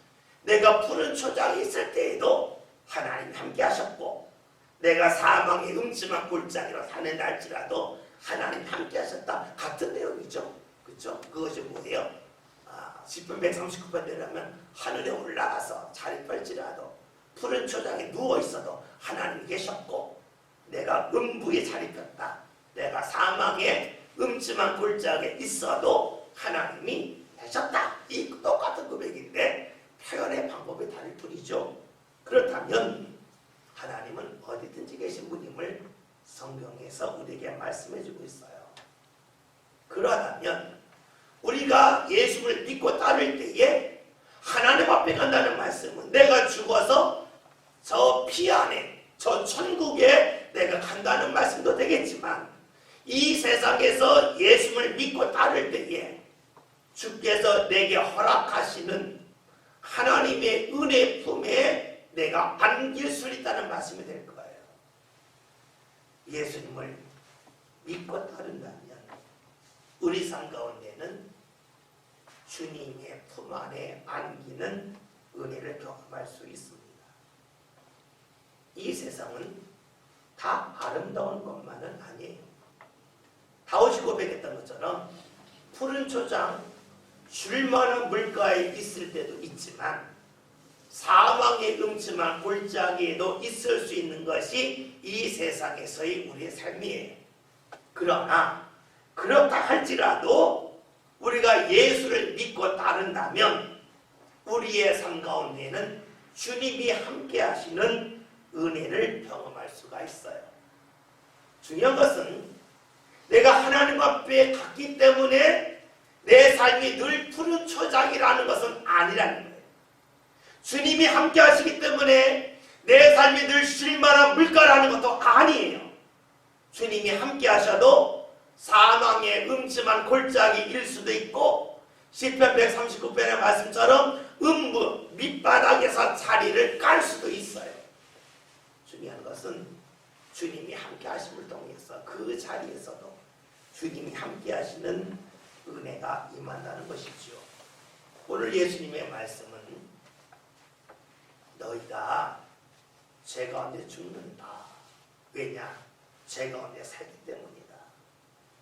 내가 푸른 초장에 있을 때에도 하나님이 함께 하셨고 내가 사망의 음침한 골짜기로 산에 날지라도 하나님이 함께 하셨다. 같은 내용이죠. 그렇죠? 그것이 뭐예요? 시편 139편대로 하면 하늘에 올라가서 자리 펼지라도 푸른 초장에 누워있어도 하나님이 계셨고 내가 음부에 자리 폈다. 내가 사망의 음침한 골짜기에 있어도 하나님이 계셨다. 이 똑같은 고백인데 표현의 방법이 다를 뿐이죠. 그렇다면 하나님은 어디든지 계신 분임을 성경에서 우리에게 말씀해주고 있어요. 그러다면 우리가 예수를 믿고 따를 때에 하나님 앞에 간다는 말씀은 내가 죽어서 저 피 안에 저 천국에 내가 간다는 말씀도 되겠지만 이 세상에서 예수를 믿고 따를 때에 주께서 내게 허락하시는 하나님의 은혜 품에 내가 안길 수 있다는 말씀이 될 거예요. 예수님을 믿고 따른다면 우리 삶 가운데는 주님의 품 안에 안기는 은혜를 경험할 수 있습니다. 이 세상은 다 아름다운 것만은 아니에요. 다윗이 고백했던 것처럼 푸른 초장 쉴만한 물가에 있을 때도 있지만 사망의 음침한 골짜기에도 있을 수 있는 것이 이 세상에서의 우리의 삶이에요. 그러나 그렇다 할지라도 우리가 예수를 믿고 따른다면 우리의 삶 가운데는 주님이 함께 하시는 은혜를 경험할 수가 있어요. 중요한 것은 내가 하나님 앞에 갔기 때문에 내 삶이 늘 푸른 초장이라는 것은 아니라는 거예요. 주님이 함께 하시기 때문에 내 삶이 늘 쉴만한 물가라는 것도 아니에요. 주님이 함께 하셔도 사망의 음침한 골짜기일 수도 있고 시편 139편의 말씀처럼 음부 밑바닥에서 자리를 깔 수도 있어요. 중요한 것은 주님이 함께 하심을 통해서 그 자리에서도 주님이 함께 하시는 은혜가 임한다는 것이죠. 오늘 예수님의 말씀은 너희가 죄 가운데 죽는다. 왜냐? 죄 가운데 살기 때문이다.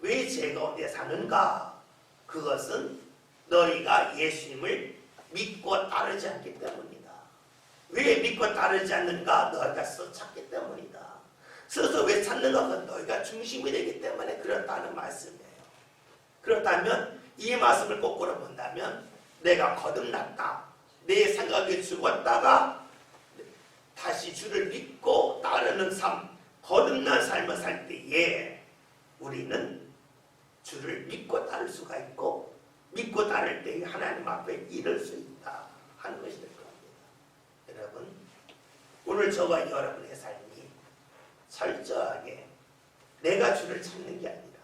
왜 죄 가운데 사는가? 그것은 너희가 예수님을 믿고 따르지 않기 때문이다. 왜 믿고 따르지 않는가? 너희가 스스로 찾기 때문이다. 스스로 왜 찾는가? 그건 너희가 중심이 되기 때문에 그렇다는 말씀이에요. 그렇다면 이 말씀을 거꾸로 본다면 내가 거듭났다. 내 생각에 죽었다가 다시 주를 믿고 따르는 삶, 거듭난 삶을 살 때에 우리는 주를 믿고 따를 수가 있고 믿고 따를 때에 하나님 앞에 이를 수 있다 하는 것이 될 겁니다. 여러분, 오늘 저와 여러분의 삶이 철저하게 내가 주를 찾는 게 아니라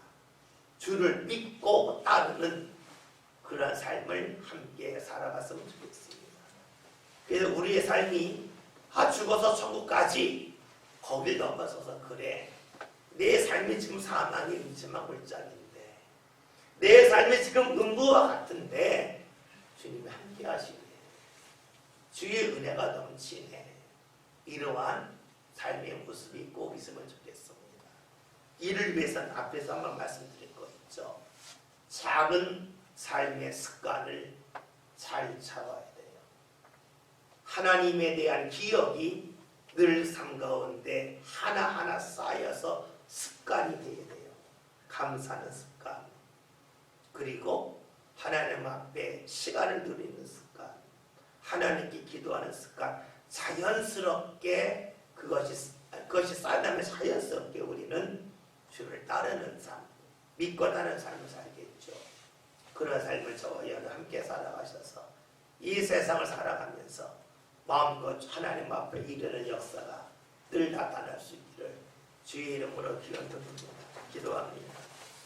주를 믿고 따르는 그런 삶을 함께 살아갔으면 좋겠습니다. 그래서 우리의 삶이 죽어서 천국까지 거길 넘어서서 그래 내 삶이 지금 사망의 음침한 골짜기인데 내 삶이 지금 음부와 같은데 주님이 함께 하시네. 주의 은혜가 넘치네. 이러한 삶의 모습이 꼭 있으면 좋겠습니다. 이를 위해서는 앞에서 한번 말씀드릴 거 있죠. 작은 삶의 습관을 잘 잡아야 돼요. 하나님에 대한 기억이 늘 삶 가운데 하나하나 쌓여서 습관이 되어야 돼요. 감사하는 습관, 그리고 하나님 앞에 시간을 누리는 습관, 하나님께 기도하는 습관, 자연스럽게 그것이 쌓이면 자연스럽게 우리는 주를 따르는 삶, 믿고 따르는 삶을 살겠죠. 그런 삶을 저와 여러분 함께 살아가셔서 이 세상을 살아가면서 마음껏 하나님 앞에 이르는 역사가 늘 나타날 수 있기를 주의 이름으로 기원드립니다. 기도합니다.